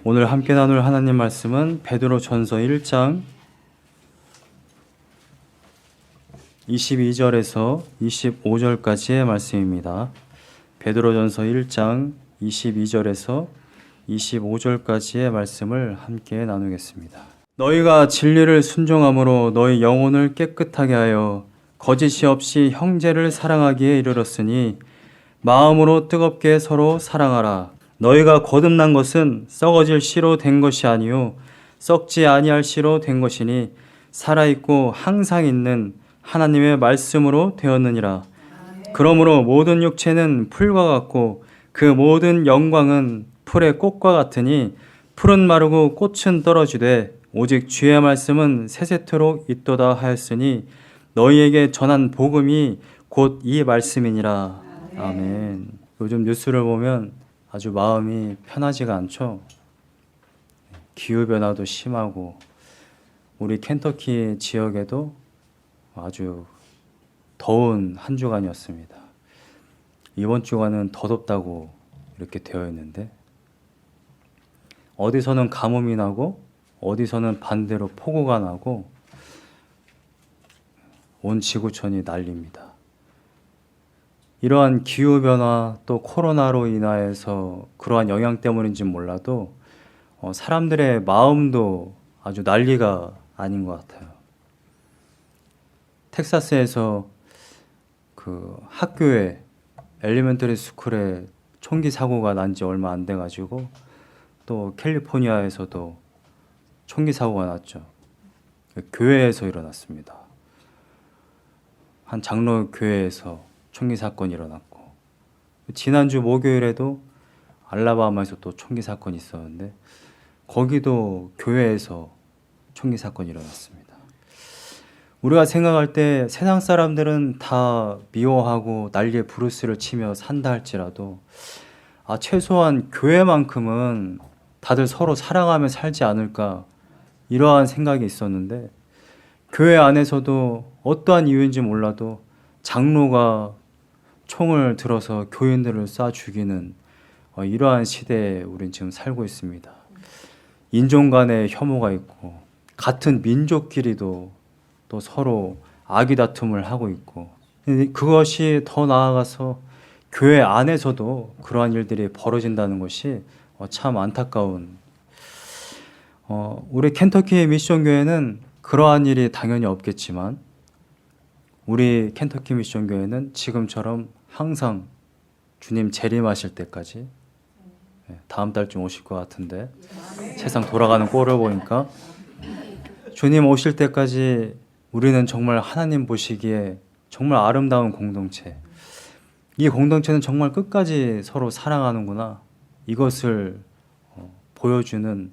오늘 함께 나눌 하나님 말씀은 베드로전서 1장 22절에서 25절까지의 말씀입니다. 베드로전서 1장 22절에서 25절까지의 말씀을 함께 나누겠습니다. 너희가 진리를 순종함으로 너희 영혼을 깨끗하게 하여 거짓이 없이 형제를 사랑하기에 이르렀으니 마음으로 뜨겁게 서로 사랑하라. 너희가 거듭난 것은 썩어질 씨로 된 것이 아니요 썩지 아니할 씨로 된 것이니 살아있고 항상 있는 하나님의 말씀으로 되었느니라. 그러므로 모든 육체는 풀과 같고 그 모든 영광은 풀의 꽃과 같으니 풀은 마르고 꽃은 떨어지되 오직 주의 말씀은 세세토록 있도다 하였으니 너희에게 전한 복음이 곧 이 말씀이니라. 아멘. 요즘 뉴스를 보면 아주 마음이 편하지가 않죠. 기후변화도 심하고 우리 켄터키 지역에도 아주 더운 한 주간이었습니다. 이번 주간은 더 덥다고 이렇게 되어 있는데 어디서는 가뭄이 나고 어디서는 반대로 폭우가 나고 온 지구촌이 난립니다. 이러한 기후변화 또 코로나로 인하여서 그러한 영향 때문인지 몰라도 사람들의 마음도 아주 난리가 아닌 것 같아요. 텍사스에서 그 학교에 엘리멘터리 스쿨에 총기 사고가 난 지 얼마 안 돼가지고 또 캘리포니아에서도 총기 사고가 났죠. 교회에서 일어났습니다. 한 장로 교회에서 총기 사건이 일어났고 지난주 목요일에도 알라바마에서 또 총기 사건이 있었는데 거기도 교회에서 총기 사건이 일어났습니다. 우리가 생각할 때 세상 사람들은 다 미워하고 난리의 브루스를 치며 산다 할지라도 최소한 교회만큼은 다들 서로 사랑하며 살지 않을까 이러한 생각이 있었는데 교회 안에서도 어떠한 이유인지 몰라도 장로가 총을 들어서 교인들을 쏴 죽이는 이러한 시대에 우린 지금 살고 있습니다. 인종 간의 혐오가 있고 같은 민족끼리도 또 서로 악의 다툼을 하고 있고 그것이 더 나아가서 교회 안에서도 그러한 일들이 벌어진다는 것이 참 안타까운 우리 켄터키 미션 교회는 그러한 일이 당연히 없겠지만 우리 켄터키 미션 교회는 지금처럼 항상 주님 재림하실 때까지 다음 달쯤 오실 것 같은데 세상 돌아가는 꼴을 보니까 주님 오실 때까지 우리는 정말 하나님 보시기에 정말 아름다운 공동체, 이 공동체는 정말 끝까지 서로 사랑하는구나 이것을 보여주는,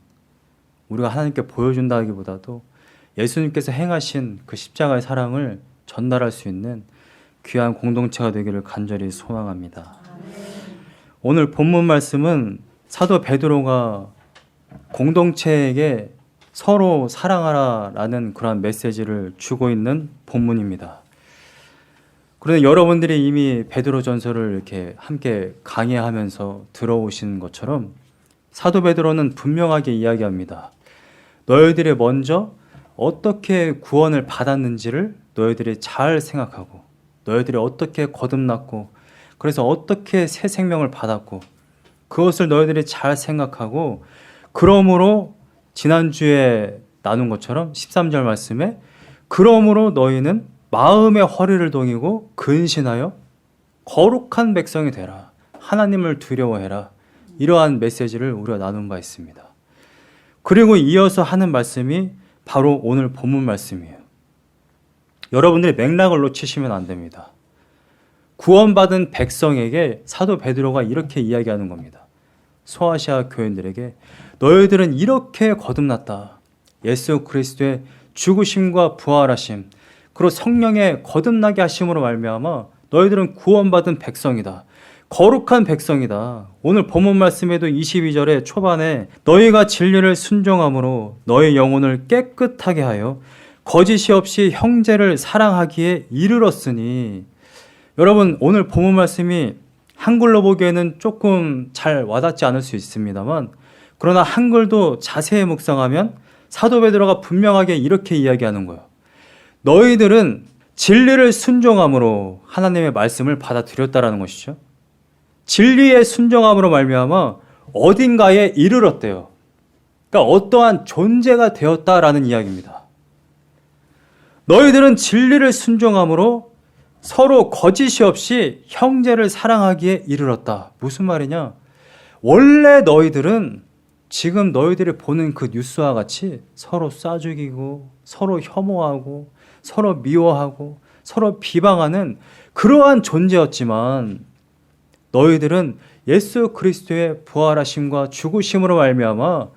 우리가 하나님께 보여준다기보다도 예수님께서 행하신 그 십자가의 사랑을 전달할 수 있는 귀한 공동체가 되기를 간절히 소망합니다. 오늘 본문 말씀은 사도 베드로가 공동체에게 서로 사랑하라라는 그런 메시지를 주고 있는 본문입니다. 그런데 여러분들이 이미 베드로전서를 이렇게 함께 강의하면서 들어오신 것처럼 사도 베드로는 분명하게 이야기합니다. 너희들이 먼저 어떻게 구원을 받았는지를 너희들이 잘 생각하고 너희들이 어떻게 거듭났고 그래서 어떻게 새 생명을 받았고 그것을 너희들이 잘 생각하고 그러므로 지난주에 나눈 것처럼 13절 말씀에 그러므로 너희는 마음의 허리를 동이고 근신하여 거룩한 백성이 되라. 하나님을 두려워해라. 이러한 메시지를 우리가 나눈 바 있습니다. 그리고 이어서 하는 말씀이 바로 오늘 본문 말씀이에요. 여러분들이 맥락을 놓치시면 안 됩니다. 구원받은 백성에게 사도 베드로가 이렇게 이야기하는 겁니다. 소아시아 교인들에게 너희들은 이렇게 거듭났다. 예수 그리스도의 죽으심과 부활하심 그리고 성령의 거듭나게 하심으로 말미암아 너희들은 구원받은 백성이다. 거룩한 백성이다. 오늘 본문 말씀에도 22절의 초반에 너희가 진리를 순종함으로 너희 영혼을 깨끗하게 하여 거짓이 없이 형제를 사랑하기에 이르렀으니, 여러분 오늘 본문 말씀이 한글로 보기에는 조금 잘 와닿지 않을 수 있습니다만 그러나 한글도 자세히 묵상하면 사도 베드로가 분명하게 이렇게 이야기하는 거예요. 너희들은 진리를 순종함으로 하나님의 말씀을 받아들였다라는 것이죠. 진리의 순종함으로 말미암아 어딘가에 이르렀대요. 그러니까 어떠한 존재가 되었다라는 이야기입니다. 너희들은 진리를 순종함으로 서로 거짓이 없이 형제를 사랑하기에 이르렀다. 무슨 말이냐? 원래 너희들은 지금 너희들이 보는 그 뉴스와 같이 서로 쏴죽이고 서로 혐오하고 서로 미워하고 서로 비방하는 그러한 존재였지만 너희들은 예수 그리스도의 부활하심과 죽으심으로 말미암아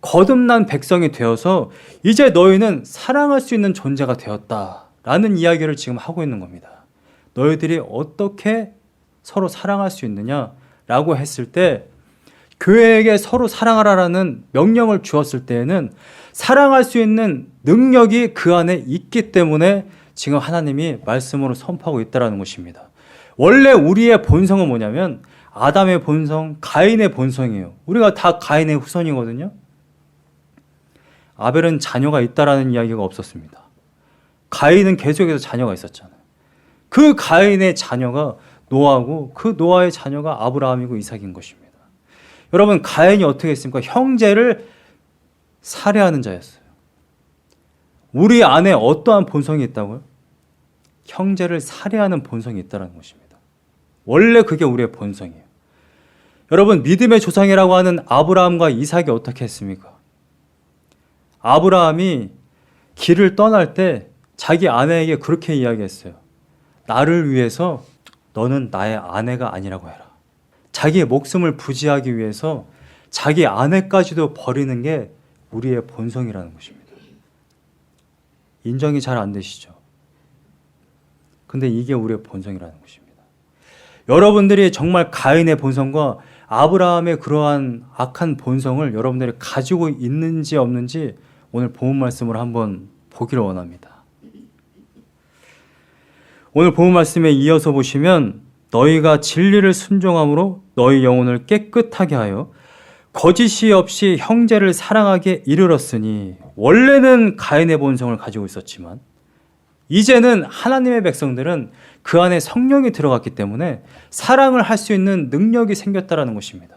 거듭난 백성이 되어서 이제 너희는 사랑할 수 있는 존재가 되었다라는 이야기를 지금 하고 있는 겁니다. 너희들이 어떻게 서로 사랑할 수 있느냐라고 했을 때 교회에게 서로 사랑하라라는 명령을 주었을 때에는 사랑할 수 있는 능력이 그 안에 있기 때문에 지금 하나님이 말씀으로 선포하고 있다는 것입니다. 원래 우리의 본성은 뭐냐면 아담의 본성, 가인의 본성이에요. 우리가 다 가인의 후손이거든요. 아벨은 자녀가 있다라는 이야기가 없었습니다. 가인은 계속해서 자녀가 있었잖아요. 그 가인의 자녀가 노아고 그 노아의 자녀가 아브라함이고 이삭인 것입니다. 여러분, 가인이 어떻게 했습니까? 형제를 살해하는 자였어요. 우리 안에 어떠한 본성이 있다고요? 형제를 살해하는 본성이 있다는 것입니다. 원래 그게 우리의 본성이에요. 여러분, 믿음의 조상이라고 하는 아브라함과 이삭이 어떻게 했습니까? 아브라함이 길을 떠날 때 자기 아내에게 그렇게 이야기했어요. 나를 위해서 너는 나의 아내가 아니라고 해라. 자기의 목숨을 부지하기 위해서 자기 아내까지도 버리는 게 우리의 본성이라는 것입니다. 인정이 잘 안 되시죠? 근데 이게 우리의 본성이라는 것입니다. 여러분들이 정말 가인의 본성과 아브라함의 그러한 악한 본성을 여러분들이 가지고 있는지 없는지 오늘 본문 말씀을 한번 보기를 원합니다. 오늘 본문 말씀에 이어서 보시면 너희가 진리를 순종함으로 너희 영혼을 깨끗하게 하여 거짓이 없이 형제를 사랑하게 이르렀으니 원래는 가인의 본성을 가지고 있었지만 이제는 하나님의 백성들은 그 안에 성령이 들어갔기 때문에 사랑을 할 수 있는 능력이 생겼다는 것입니다.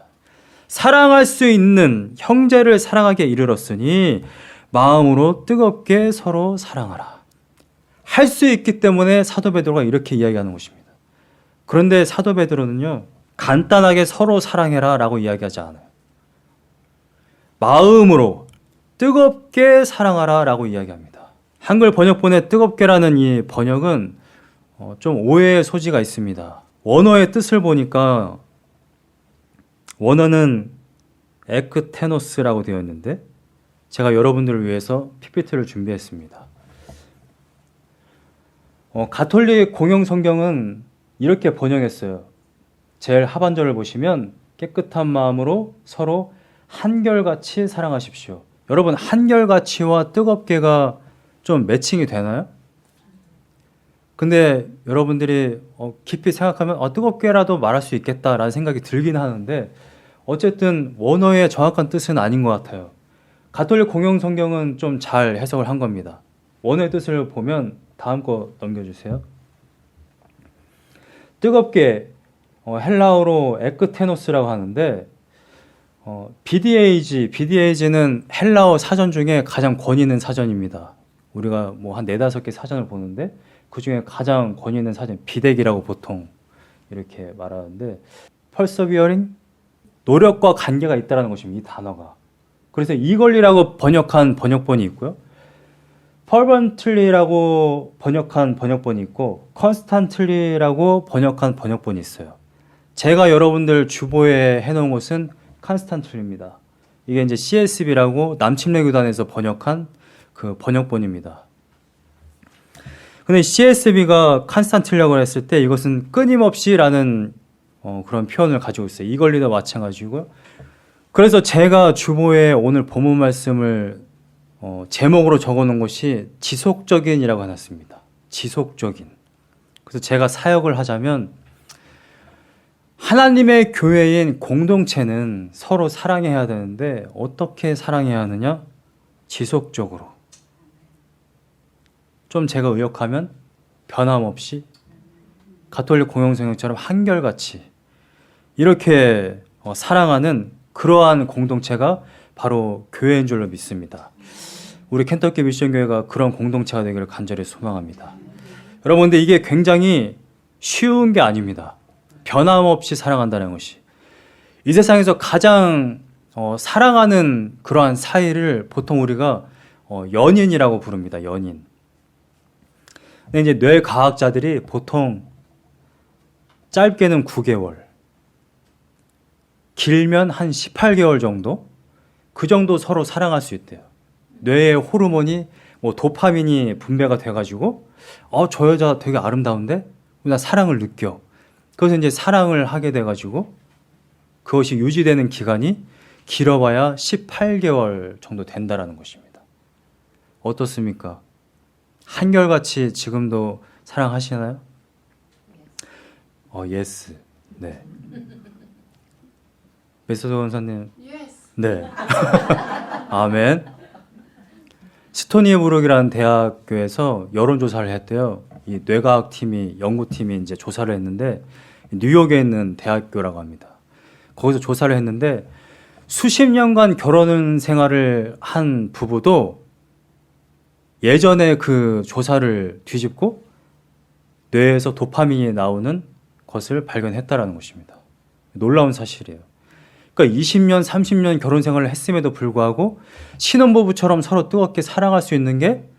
사랑할 수 있는 형제를 사랑하게 이르렀으니 마음으로 뜨겁게 서로 사랑하라. 할 수 있기 때문에 사도 베드로가 이렇게 이야기하는 것입니다. 그런데 사도 베드로는요, 간단하게 서로 사랑해라 라고 이야기하지 않아요. 마음으로 뜨겁게 사랑하라 라고 이야기합니다. 한글 번역본의 뜨겁게라는 이 번역은 좀 오해의 소지가 있습니다. 원어의 뜻을 보니까 원어는 에크테노스라고 되어 있는데 제가 여러분들을 위해서 PPT를 준비했습니다. 가톨릭 공용 성경은 이렇게 번역했어요. 제일 하반절을 보시면 깨끗한 마음으로 서로 한결같이 사랑하십시오. 여러분, 한결같이와 뜨겁게가 좀 매칭이 되나요? 근데 여러분들이 깊이 생각하면 뜨겁게라도 말할 수 있겠다라는 생각이 들긴 하는데 어쨌든 원어의 정확한 뜻은 아닌 것 같아요. 가톨릭 공용 성경은 좀 잘 해석을 한 겁니다. 원어의 뜻을 보면 다음 거 넘겨주세요. 뜨겁게 헬라어로 에크테노스라고 하는데 BDAG는 헬라어 사전 중에 가장 권위 있는 사전입니다. 우리가 뭐 한 4-5개 사전을 보는데 그 중에 가장 권위 있는 사전, 비덱이라고 보통 이렇게 말하는데 persevering, 노력과 관계가 있다는 것입니다. 이 단어가. 그래서 이걸리라고 번역한 번역본이 있고요. fervently라고 번역한 번역본이 있고 constantly라고 번역한 번역본이 있어요. 제가 여러분들 주보에 해놓은 것은 constantly입니다. 이게 이제 CSB라고 남침례교단에서 번역한 그 번역본입니다. 근데 CSB가 constantly라고 했을 때 이것은 끊임없이라는 그런 표현을 가지고 있어요. 이걸리도 마찬가지고요. 그래서 제가 주보에 오늘 본문 말씀을 제목으로 적어놓은 것이 지속적인이라고 해놨습니다. 지속적인. 그래서 제가 사역을 하자면 하나님의 교회인 공동체는 서로 사랑해야 되는데 어떻게 사랑해야 하느냐? 지속적으로. 좀 제가 의역하면 변함없이 가톨릭 공영성령처럼 한결같이 이렇게 사랑하는 그러한 공동체가 바로 교회인 줄로 믿습니다. 우리 켄터키 미션교회가 그런 공동체가 되기를 간절히 소망합니다. 여러분, 근데 이게 굉장히 쉬운 게 아닙니다. 변함없이 사랑한다는 것이. 이 세상에서 가장 사랑하는 그러한 사이를 보통 우리가 연인이라고 부릅니다. 연인. 근데 이제 뇌과학자들이 보통 짧게는 9개월, 길면 한 18개월 정도? 그 정도 서로 사랑할 수 있대요. 뇌의 호르몬이 도파민이 분배가 돼가지고 저 여자 되게 아름다운데? 나 사랑을 느껴. 그래서 이제 사랑을 하게 돼가지고 그것이 유지되는 기간이 길어봐야 18개월 정도 된다라는 것입니다. 어떻습니까? 한결같이 지금도 사랑하시나요? 예스. 네. 메소드 원사님. 네. 아멘. 스토니브룩이라는 대학교에서 여론조사를 했대요. 이 뇌과학팀이, 연구팀이 이제 조사를 했는데, 뉴욕에 있는 대학교라고 합니다. 거기서 조사를 했는데, 수십 년간 결혼 생활을 한 부부도 예전에 그 조사를 뒤집고 뇌에서 도파민이 나오는 것을 발견했다라는 것입니다. 놀라운 사실이에요. 그러니까 20년, 30년 결혼 생활을 했음에도 불구하고 신혼부부처럼 서로 뜨겁게 사랑할 수 있는 게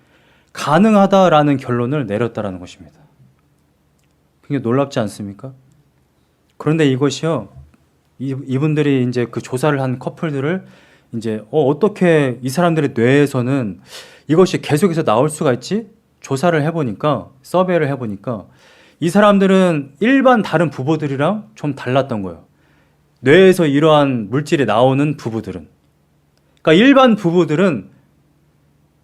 가능하다라는 결론을 내렸다라는 것입니다. 굉장히 놀랍지 않습니까? 그런데 이것이요, 이분들이 이제 그 조사를 한 커플들을 이제 어떻게 이 사람들의 뇌에서는 이것이 계속해서 나올 수가 있지? 조사를 해보니까, 서베이를 해보니까 이 사람들은 일반 다른 부부들이랑 좀 달랐던 거예요. 뇌에서 이러한 물질이 나오는 부부들은. 그러니까 일반 부부들은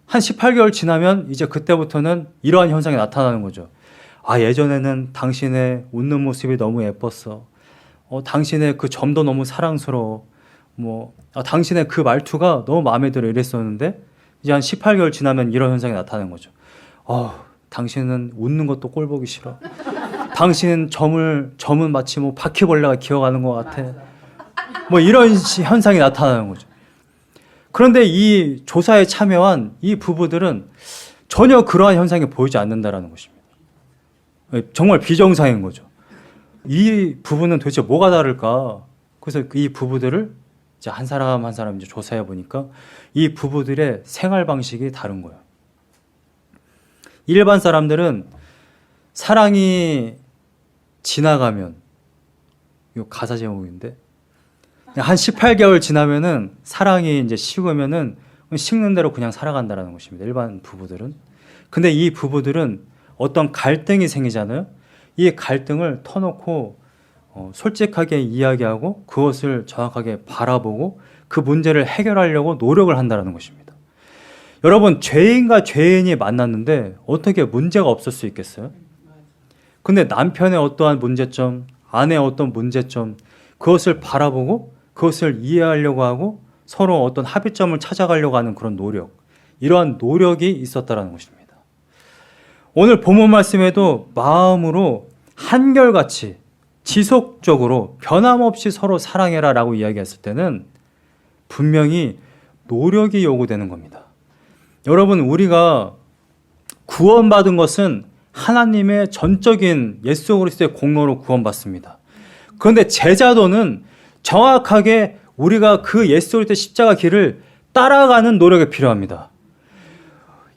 한 18개월 지나면 이제 그때부터는 이러한 현상이 나타나는 거죠. 예전에는 당신의 웃는 모습이 너무 예뻤어. 당신의 그 점도 너무 사랑스러워. 당신의 그 말투가 너무 마음에 들어 이랬었는데 이제 한 18개월 지나면 이런 현상이 나타나는 거죠. 당신은 웃는 것도 꼴 보기 싫어. 당신은 점은 마치 바퀴벌레가 기어가는 것 같아. 이런 현상이 나타나는 거죠. 그런데 이 조사에 참여한 이 부부들은 전혀 그러한 현상이 보이지 않는다라는 것입니다. 정말 비정상인 거죠. 이 부부는 도대체 뭐가 다를까? 그래서 이 부부들을 이제 한 사람 한 사람 이제 조사해 보니까 이 부부들의 생활 방식이 다른 거예요. 일반 사람들은 사랑이 지나가면, 이거 가사 제목인데, 한 18개월 지나면은 사랑이 이제 식으면은 식는 대로 그냥 살아간다라는 것입니다. 일반 부부들은. 근데 이 부부들은 어떤 갈등이 생기잖아요. 이 갈등을 터놓고 솔직하게 이야기하고 그것을 정확하게 바라보고 그 문제를 해결하려고 노력을 한다는 것입니다. 여러분, 죄인과 죄인이 만났는데 어떻게 문제가 없을 수 있겠어요? 근데 남편의 어떠한 문제점, 아내의 어떤 문제점, 그것을 바라보고 그것을 이해하려고 하고 서로 어떤 합의점을 찾아가려고 하는 그런 노력, 이러한 노력이 있었다는 것입니다. 오늘 본문 말씀에도 마음으로 한결같이 지속적으로 변함없이 서로 사랑해라 라고 이야기했을 때는 분명히 노력이 요구되는 겁니다. 여러분, 우리가 구원받은 것은 하나님의 전적인 예수 그리스도의 공로로 구원받습니다. 그런데 제자도는 정확하게 우리가 그 예수 그리스도의 십자가 길을 따라가는 노력이 필요합니다.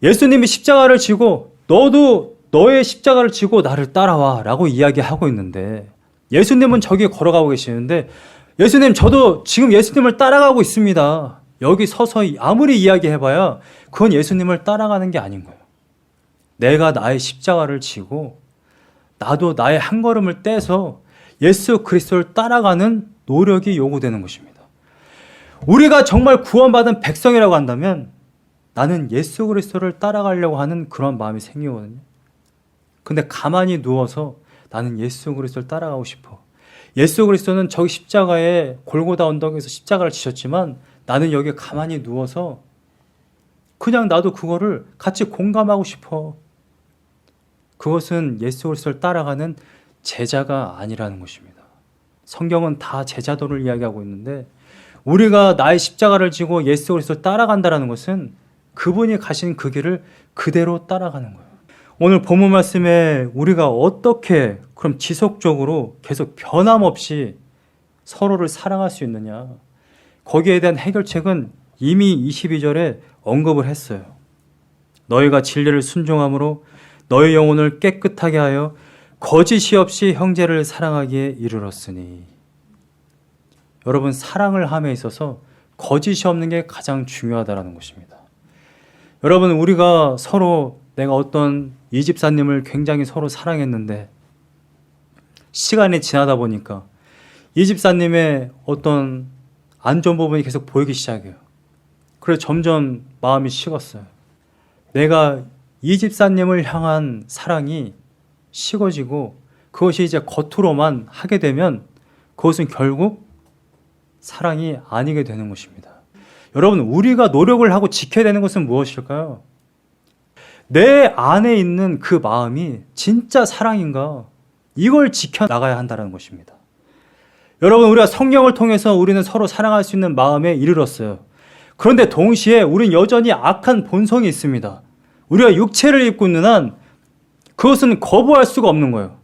예수님이 십자가를 지고 너도 너의 십자가를 지고 나를 따라와 라고 이야기하고 있는데, 예수님은 저기 걸어가고 계시는데 예수님, 저도 지금 예수님을 따라가고 있습니다. 여기 서서 아무리 이야기해봐야 그건 예수님을 따라가는 게 아닌 거예요. 내가 나의 십자가를 지고 나도 나의 한 걸음을 떼서 예수 그리스도를 따라가는 노력이 요구되는 것입니다. 우리가 정말 구원받은 백성이라고 한다면 나는 예수 그리스도를 따라가려고 하는 그런 마음이 생기거든요. 근데 가만히 누워서 나는 예수 그리스도를 따라가고 싶어, 예수 그리스도는 저기 십자가에 골고다 언덕에서 십자가를 지셨지만 나는 여기 가만히 누워서 그냥 나도 그거를 같이 공감하고 싶어. 그것은 예수 그리스도를 따라가는 제자가 아니라는 것입니다. 성경은 다 제자도를 이야기하고 있는데 우리가 나의 십자가를 지고 예수 그리스도를 따라간다는 것은 그분이 가신 그 길을 그대로 따라가는 거예요. 오늘 본문 말씀에 우리가 어떻게 그럼 지속적으로 계속 변함없이 서로를 사랑할 수 있느냐, 거기에 대한 해결책은 이미 22절에 언급을 했어요. 너희가 진리를 순종함으로 너희 영혼을 깨끗하게 하여 거짓이 없이 형제를 사랑하기에 이르렀으니. 여러분, 사랑을 함에 있어서 거짓이 없는 게 가장 중요하다는 것입니다. 여러분, 우리가 서로, 내가 어떤 이 집사님을 굉장히 서로 사랑했는데 시간이 지나다 보니까 이 집사님의 어떤 안 좋은 부분이 계속 보이기 시작해요. 그래서 점점 마음이 식었어요. 내가 이 집사님을 향한 사랑이 식어지고 그것이 이제 겉으로만 하게 되면 그것은 결국 사랑이 아니게 되는 것입니다. 여러분, 우리가 노력을 하고 지켜야 되는 것은 무엇일까요? 내 안에 있는 그 마음이 진짜 사랑인가? 이걸 지켜나가야 한다는 것입니다. 여러분, 우리가 성경을 통해서 우리는 서로 사랑할 수 있는 마음에 이르렀어요. 그런데 동시에 우리는 여전히 악한 본성이 있습니다. 우리가 육체를 입고 있는 한 그것은 거부할 수가 없는 거예요.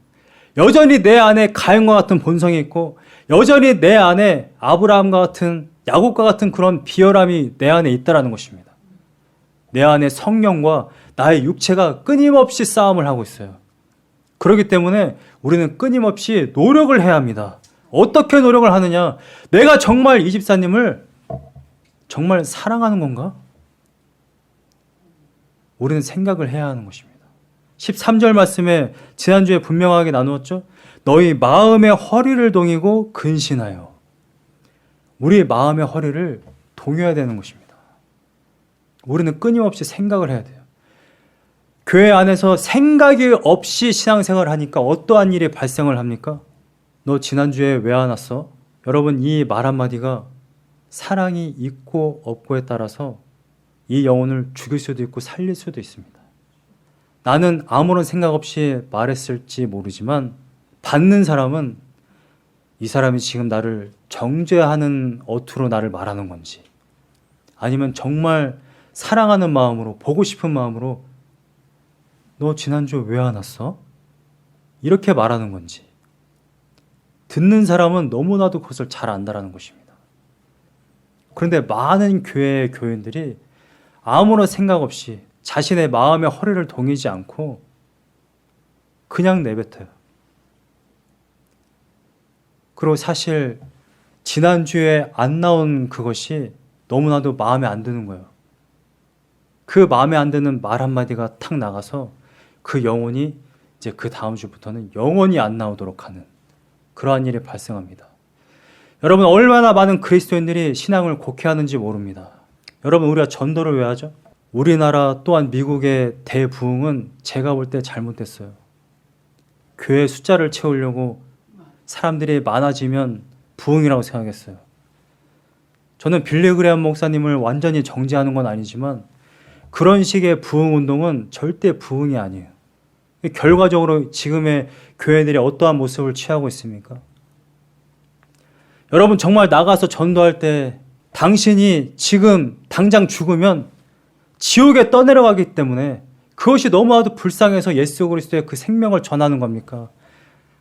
여전히 내 안에 가인과 같은 본성이 있고 여전히 내 안에 아브라함과 같은, 야곱과 같은 그런 비열함이 내 안에 있다는 것입니다. 내 안에 성령과 나의 육체가 끊임없이 싸움을 하고 있어요. 그렇기 때문에 우리는 끊임없이 노력을 해야 합니다. 어떻게 노력을 하느냐? 내가 정말 이 집사님을 정말 사랑하는 건가? 우리는 생각을 해야 하는 것입니다. 13절 말씀에 지난주에 분명하게 나누었죠? 너희 마음의 허리를 동이고 근신하여. 우리 마음의 허리를 동여야 되는 것입니다. 우리는 끊임없이 생각을 해야 돼요. 교회 안에서 생각이 없이 신앙생활을 하니까 어떠한 일이 발생을 합니까? 너 지난주에 왜 안 왔어? 여러분, 이 말 한마디가 사랑이 있고 없고에 따라서 이 영혼을 죽일 수도 있고 살릴 수도 있습니다. 나는 아무런 생각 없이 말했을지 모르지만 받는 사람은 이 사람이 지금 나를 정죄하는 어투로 나를 말하는 건지, 아니면 정말 사랑하는 마음으로, 보고 싶은 마음으로 너 지난주 왜 안 왔어? 이렇게 말하는 건지, 듣는 사람은 너무나도 그것을 잘 안다라는 것입니다. 그런데 많은 교회의 교인들이 아무런 생각 없이 자신의 마음의 허리를 동이지 않고 그냥 내뱉어요. 그리고 사실 지난주에 안 나온 그것이 너무나도 마음에 안 드는 거예요. 그 마음에 안 드는 말 한마디가 탁 나가서 그 영혼이 이제 그 다음 주부터는 영원히 안 나오도록 하는 그러한 일이 발생합니다. 여러분, 얼마나 많은 그리스도인들이 신앙을 곡해하는지 모릅니다. 여러분, 우리가 전도를 왜 하죠? 우리나라 또한 미국의 대부흥은 제가 볼 때 잘못됐어요. 교회 숫자를 채우려고 사람들이 많아지면 부흥이라고 생각했어요. 저는 빌리그레암 목사님을 완전히 정죄하는 건 아니지만 그런 식의 부흥 운동은 절대 부흥이 아니에요. 결과적으로 지금의 교회들이 어떠한 모습을 취하고 있습니까? 여러분, 정말 나가서 전도할 때 당신이 지금 당장 죽으면 지옥에 떠내려가기 때문에 그것이 너무나도 불쌍해서 예수 그리스도의 그 생명을 전하는 겁니까?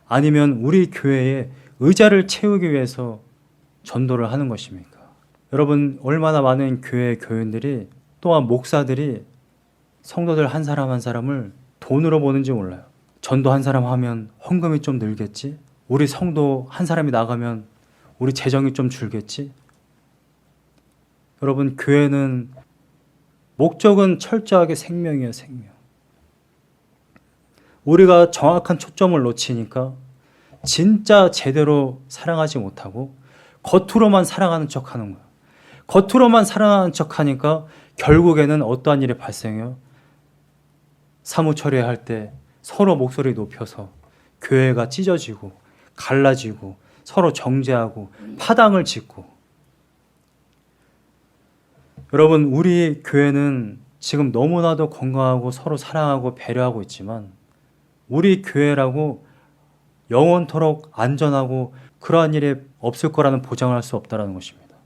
아니면 우리 교회에 의자를 채우기 위해서 전도를 하는 것입니까? 여러분, 얼마나 많은 교회 교인들이, 또한 목사들이 성도들 한 사람 한 사람을 돈으로 보는지 몰라요. 전도 한 사람 하면 헌금이 좀 늘겠지? 우리 성도 한 사람이 나가면 우리 재정이 좀 줄겠지? 여러분, 교회는 목적은 철저하게 생명이에요, 생명. 우리가 정확한 초점을 놓치니까 진짜 제대로 사랑하지 못하고 겉으로만 사랑하는 척 하는 거예요. 겉으로만 사랑하는 척 하니까 결국에는 어떠한 일이 발생해요? 사무 처리할 때 서로 목소리 높여서 교회가 찢어지고 갈라지고 서로 정죄하고 파당을 짓고. 여러분, 우리 교회는 지금 너무나도 건강하고 서로 사랑하고 배려하고 있지만 우리 교회라고 영원토록 안전하고 그러한 일이 없을 거라는 보장을 할 수 없다는 것입니다.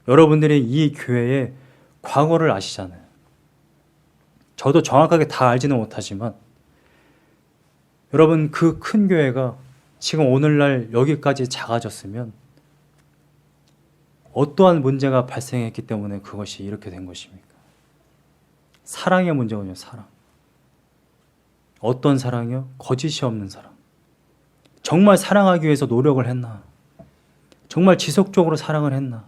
여러분들이 이 교회의 과거를 아시잖아요. 저도 정확하게 다 알지는 못하지만 여러분, 그 큰 교회가 지금 오늘날 여기까지 작아졌으면 어떠한 문제가 발생했기 때문에 그것이 이렇게 된 것입니까? 사랑의 문제군요. 사랑. 어떤 사랑이요? 거짓이 없는 사랑. 정말 사랑하기 위해서 노력을 했나? 정말 지속적으로 사랑을 했나?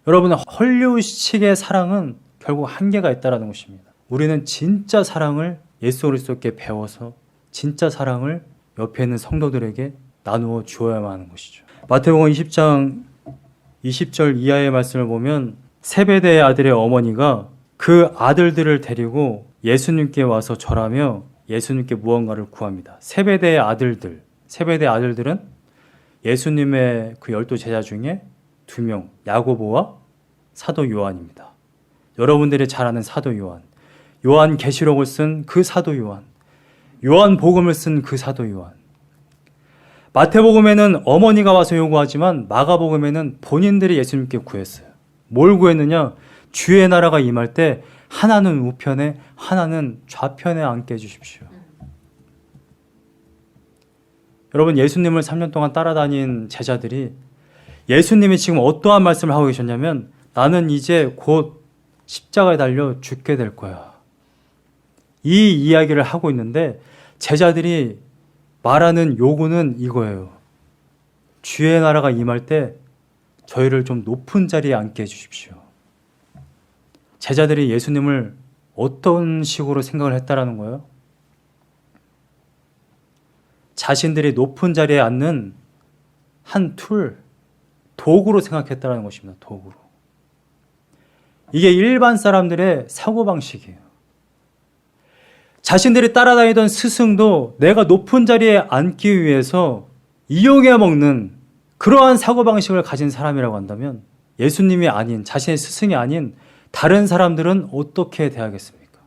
여러분, 헐리우드식의 사랑은 결국 한계가 있다는 것입니다. 우리는 진짜 사랑을 예수 그리스도께 배워서 진짜 사랑을 옆에 있는 성도들에게 나누어 주어야만 하는 것이죠. 마태복음 20장 20절 이하의 말씀을 보면 세베대의 아들의 어머니가 그 아들들을 데리고 예수님께 와서 절하며 예수님께 무언가를 구합니다. 세베대의 아들들, 세베대의 아들들은 예수님의 그 12 제자 중에 2명, 야고보와 사도 요한입니다. 여러분들이 잘 아는 사도 요한, 요한 계시록을 쓴 그 사도 요한, 요한 복음을 쓴 그 사도 요한. 마태복음에는 어머니가 와서 요구하지만 마가복음에는 본인들이 예수님께 구했어요. 뭘 구했느냐? 주의 나라가 임할 때 하나는 우편에 하나는 좌편에 앉게 해주십시오. 여러분, 예수님을 3년 동안 따라다닌 제자들이 예수님이 지금 어떠한 말씀을 하고 계셨냐면 나는 이제 곧 십자가에 달려 죽게 될 거야. 이 이야기를 하고 있는데 제자들이 말하는 요구는 이거예요. 주의 나라가 임할 때 저희를 좀 높은 자리에 앉게 해주십시오. 제자들이 예수님을 어떤 식으로 생각을 했다라는 거예요? 자신들이 높은 자리에 앉는 한 툴, 도구로 생각했다는 것입니다. 도구로. 이게 일반 사람들의 사고방식이에요. 자신들이 따라다니던 스승도 내가 높은 자리에 앉기 위해서 이용해 먹는 그러한 사고방식을 가진 사람이라고 한다면 예수님이 아닌, 자신의 스승이 아닌 다른 사람들은 어떻게 대하겠습니까?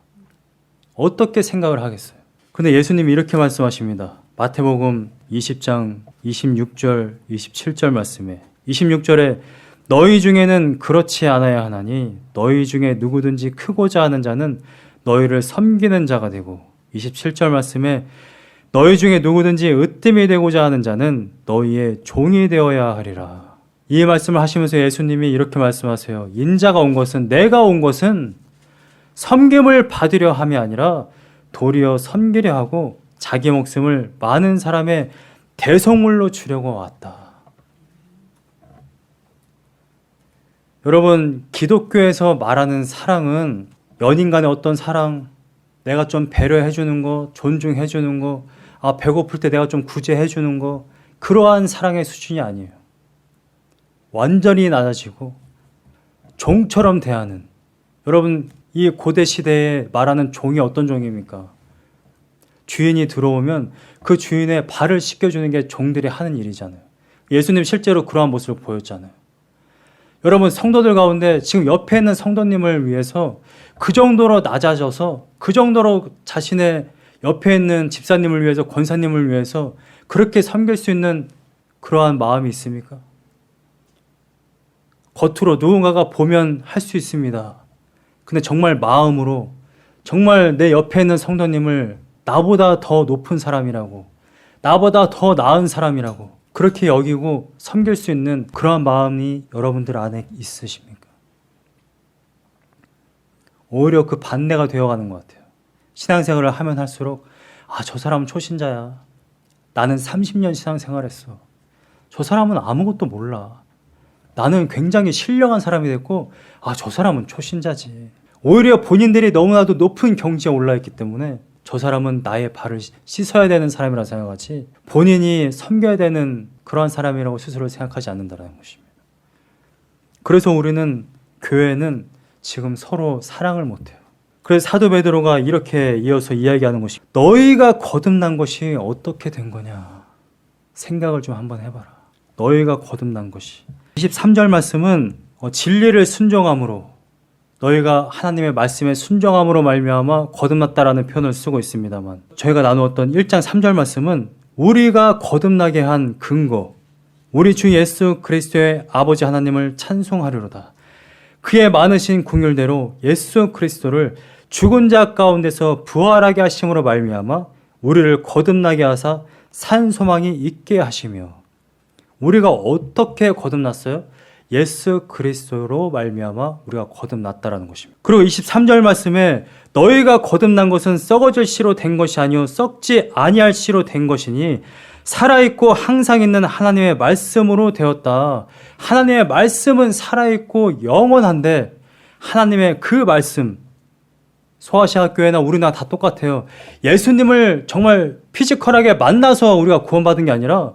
어떻게 생각을 하겠어요? 근데 예수님이 이렇게 말씀하십니다. 마태복음 20장 26절, 27절 말씀에 26절에 너희 중에는 그렇지 않아야 하나니 너희 중에 누구든지 크고자 하는 자는 너희를 섬기는 자가 되고 27절 말씀에 너희 중에 누구든지 으뜸이 되고자 하는 자는 너희의 종이 되어야 하리라. 이 말씀을 하시면서 예수님이 이렇게 말씀하세요. 인자가 온 것은, 내가 온 것은 섬김을 받으려 함이 아니라 도리어 섬기려 하고 자기 목숨을 많은 사람의 대속물로 주려고 왔다. 여러분, 기독교에서 말하는 사랑은 연인 간의 어떤 사랑, 내가 좀 배려해 주는 거, 존중해 주는 거, 배고플 때 내가 좀 구제해 주는 거, 그러한 사랑의 수준이 아니에요. 완전히 낮아지고 종처럼 대하는. 여러분, 이 고대 시대에 말하는 종이 어떤 종입니까? 주인이 들어오면 그 주인의 발을 씻겨주는 게 종들이 하는 일이잖아요. 예수님 실제로 그러한 모습을 보였잖아요. 여러분, 성도들 가운데 지금 옆에 있는 성도님을 위해서 그 정도로 낮아져서, 그 정도로 자신의 옆에 있는 집사님을 위해서, 권사님을 위해서 그렇게 섬길 수 있는 그러한 마음이 있습니까? 겉으로 누군가가 보면 할 수 있습니다. 근데 정말 마음으로, 정말 내 옆에 있는 성도님을 나보다 더 높은 사람이라고, 나보다 더 나은 사람이라고 그렇게 여기고 섬길 수 있는 그러한 마음이 여러분들 안에 있으십니까? 오히려 그 반대가 되어가는 것 같아요. 신앙생활을 하면 할수록 저 사람은 초신자야. 나는 30년 신앙생활했어. 저 사람은 아무것도 몰라. 나는 굉장히 신령한 사람이 됐고 저 사람은 초신자지. 오히려 본인들이 너무나도 높은 경지에 올라있기 때문에 저 사람은 나의 발을 씻어야 되는 사람이라 생각하지 본인이 섬겨야 되는 그러한 사람이라고 스스로 생각하지 않는다는 것입니다. 그래서 우리는, 교회는 지금 서로 사랑을 못해요. 그래서 사도 베드로가 이렇게 이어서 이야기하는 것이, 너희가 거듭난 것이 어떻게 된 거냐? 생각을 좀 한번 해봐라. 너희가 거듭난 것이. 23절 말씀은 진리를 순종함으로, 너희가 하나님의 말씀에 순종함으로 말미암아 거듭났다라는 표현을 쓰고 있습니다만, 저희가 나누었던 1장 3절 말씀은 우리가 거듭나게 한 근거, 우리 주 예수 그리스도의 아버지 하나님을 찬송하리로다. 그의 많으신 긍휼대로 예수 그리스도를 죽은 자 가운데서 부활하게 하심으로 말미암아 우리를 거듭나게 하사 산 소망이 있게 하시며. 우리가 어떻게 거듭났어요? 예수 그리스도로 말미암아 우리가 거듭났다라는 것입니다. 그리고 23절 말씀에 너희가 거듭난 것은 썩어질 씨로 된 것이 아니요 썩지 아니할 씨로 된 것이니 살아있고 항상 있는 하나님의 말씀으로 되었다. 하나님의 말씀은 살아있고 영원한데, 하나님의 그 말씀, 소아시아 교회나 우리나라 다 똑같아요. 예수님을 정말 피지컬하게 만나서 우리가 구원받은 게 아니라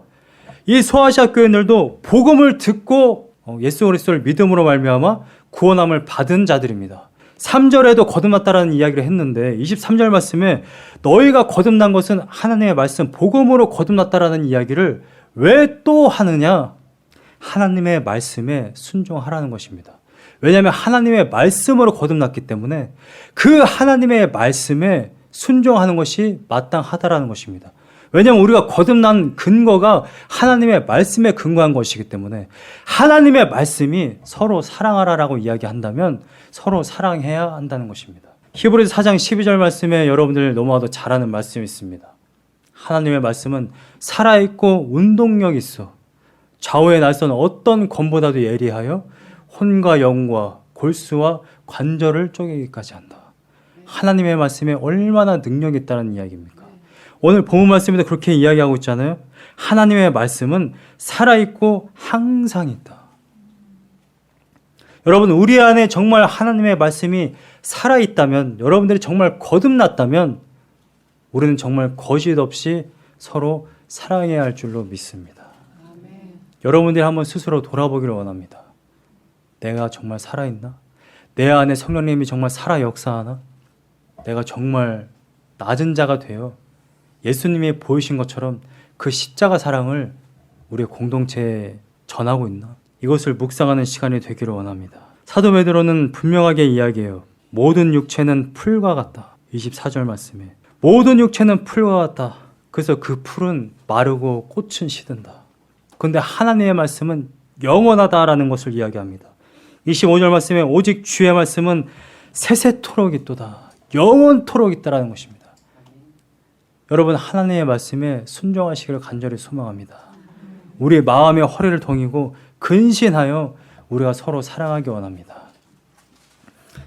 이 소아시아 교회들도 복음을 듣고 예수 그리스도를 믿음으로 말미암아 구원함을 받은 자들입니다. 3절에도 거듭났다라는 이야기를 했는데 23절 말씀에 너희가 거듭난 것은 하나님의 말씀, 복음으로 거듭났다라는 이야기를 왜 또 하느냐? 하나님의 말씀에 순종하라는 것입니다. 왜냐하면 하나님의 말씀으로 거듭났기 때문에 그 하나님의 말씀에 순종하는 것이 마땅하다라는 것입니다. 왜냐하면 우리가 거듭난 근거가 하나님의 말씀에 근거한 것이기 때문에, 하나님의 말씀이 서로 사랑하라라고 이야기한다면 서로 사랑해야 한다는 것입니다. 히브리서 4장 12절 말씀에 여러분들 너무나도 잘 아는 말씀이 있습니다. 하나님의 말씀은 살아있고 운동력 있어 좌우의 날선 어떤 검보다도 예리하여 혼과 영과 골수와 관절을 쪼개기까지 한다. 하나님의 말씀에 얼마나 능력이 있다는 이야기입니까? 오늘 본문 말씀에도 그렇게 이야기하고 있잖아요. 하나님의 말씀은 살아있고 항상 있다. 여러분, 우리 안에 정말 하나님의 말씀이 살아있다면, 여러분들이 정말 거듭났다면 우리는 정말 거짓 없이 서로 사랑해야 할 줄로 믿습니다. 아멘. 여러분들이 한번 스스로 돌아보기를 원합니다. 내가 정말 살아있나? 내 안에 성령님이 정말 살아 역사하나? 내가 정말 낮은 자가 되어 예수님이 보이신 것처럼 그 십자가 사랑을 우리의 공동체에 전하고 있나? 이것을 묵상하는 시간이 되기를 원합니다. 사도 베드로는 분명하게 이야기해요. 모든 육체는 풀과 같다. 24절 말씀에 모든 육체는 풀과 같다. 그래서 그 풀은 마르고 꽃은 시든다. 그런데 하나님의 말씀은 영원하다라는 것을 이야기합니다. 25절 말씀에 오직 주의 말씀은 세세토록 있도다. 영원토록 있다라는 것입니다. 여러분, 하나님의 말씀에 순종하시기를 간절히 소망합니다. 우리 마음의 허리를 동이고 근신하여 우리가 서로 사랑하기 원합니다.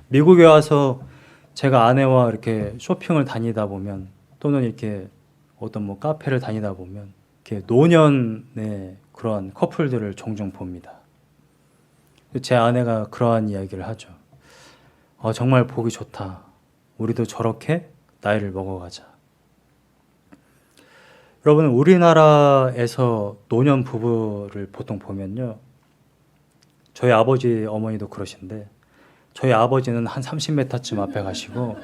미국에 와서 제가 아내와 이렇게 쇼핑을 다니다 보면, 또는 이렇게 어떤 카페를 다니다 보면 이렇게 노년의 그러한 커플들을 종종 봅니다. 제 아내가 그러한 이야기를 하죠. 정말 보기 좋다. 우리도 저렇게 나이를 먹어가자. 여러분, 우리나라에서 노년 부부를 보통 보면요, 저희 아버지 어머니도 그러신데, 저희 아버지는 한 30m쯤 앞에 가시고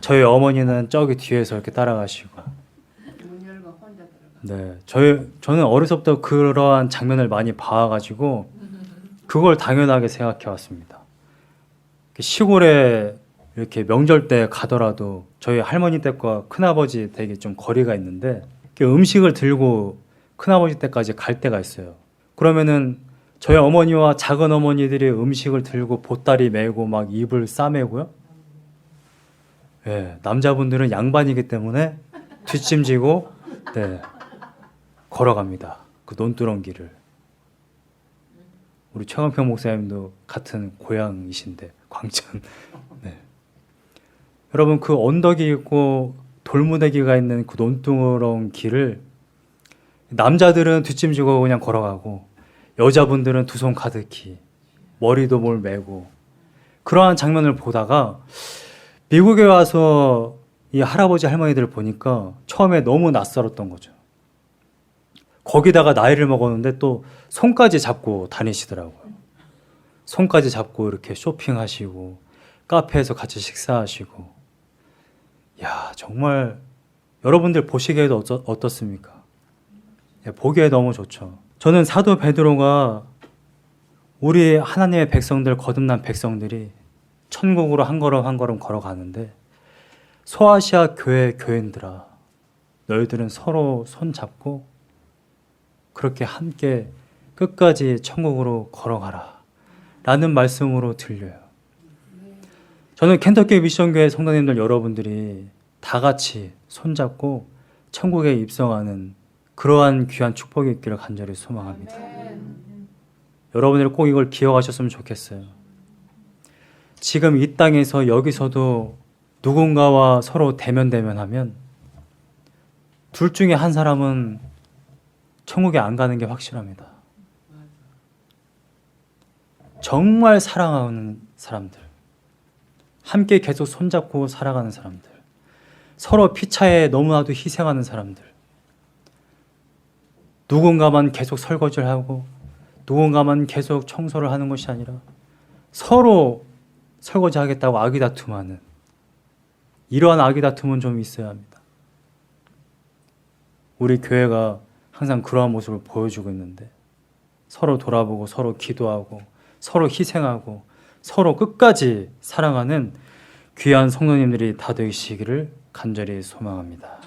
저희 어머니는 저기 뒤에서 이렇게 따라가시고. 네, 저는 어려서부터 그러한 장면을 많이 봐가지고 그걸 당연하게 생각해 왔습니다. 시골에 이렇게 명절 때 가더라도 저희 할머니 댁과 큰아버지 댁이 좀 거리가 있는데 음식을 들고 큰아버지 댁까지 갈 때가 있어요. 그러면은 저희 어머니와 작은 어머니들이 음식을 들고 보따리 메고 막 입을 싸매고요. 네, 남자분들은 양반이기 때문에 뒷짐지고 네, 걸어갑니다. 그 논두렁길을. 우리 최강평 목사님도 같은 고향이신데, 광천. 네. 여러분, 그 언덕이 있고 돌무더기가 있는 그 논두렁 길을 남자들은 뒷짐지고 그냥 걸어가고 여자분들은 두 손 가득히 머리도 뭘 메고, 그러한 장면을 보다가 미국에 와서 이 할아버지 할머니들을 보니까 처음에 너무 낯설었던 거죠. 거기다가 나이를 먹었는데 또 손까지 잡고 다니시더라고요. 손까지 잡고 이렇게 쇼핑하시고 카페에서 같이 식사하시고. 야, 정말 여러분들 보시기에도 어떻습니까? 보기에 너무 좋죠. 저는 사도 베드로가 우리 하나님의 백성들, 거듭난 백성들이 천국으로 한 걸음 한 걸음 걸어가는데, 소아시아 교회 교인들아, 너희들은 서로 손잡고 그렇게 함께 끝까지 천국으로 걸어가라 라는 말씀으로 들려요. 저는 켄터키 미션교회 성도님들 여러분들이 다 같이 손잡고 천국에 입성하는 그러한 귀한 축복이 있기를 간절히 소망합니다. 여러분들이 꼭 이걸 기억하셨으면 좋겠어요. 지금 이 땅에서 여기서도 누군가와 서로 대면하면 둘 중에 한 사람은 천국에 안 가는 게 확실합니다. 정말 사랑하는 사람들, 함께 계속 손잡고 살아가는 사람들, 서로 피차에 너무나도 희생하는 사람들, 누군가만 계속 설거지를 하고 누군가만 계속 청소를 하는 것이 아니라 서로 설거지 하겠다고 아기다툼하는, 이러한 아기다툼은 좀 있어야 합니다. 우리 교회가 항상 그러한 모습을 보여주고 있는데, 서로 돌아보고 서로 기도하고 서로 희생하고 서로 끝까지 사랑하는 귀한 성도님들이 다 되시기를 간절히 소망합니다.